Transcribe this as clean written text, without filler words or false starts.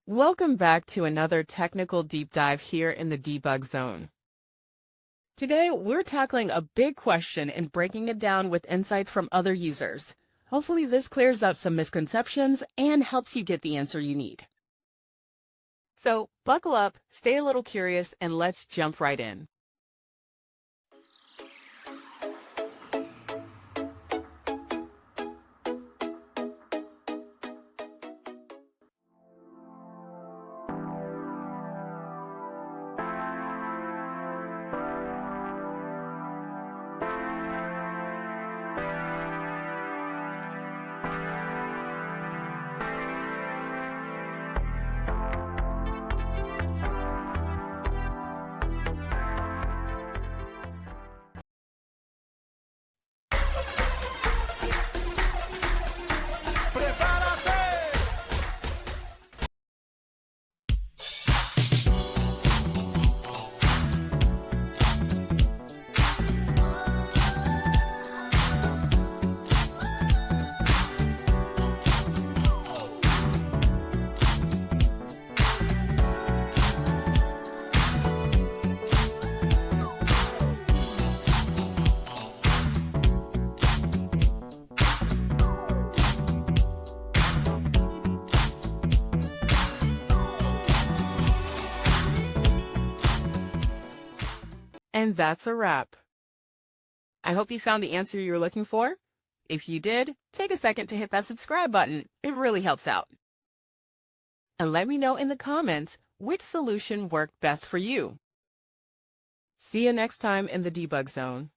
Welcome back to another technical deep dive here in the debug zone. Today, we're tackling a big question and breaking it down with insights from other users. Hopefully this clears up some misconceptions and helps you get the answer you need. So buckle up, stay a little curious, and let's jump right in. And that's a wrap. I hope you found the answer you were looking for. If you did, take a second to hit that subscribe button. It really helps out. And let me know in the comments which solution worked best for you. See you next time in the debug zone.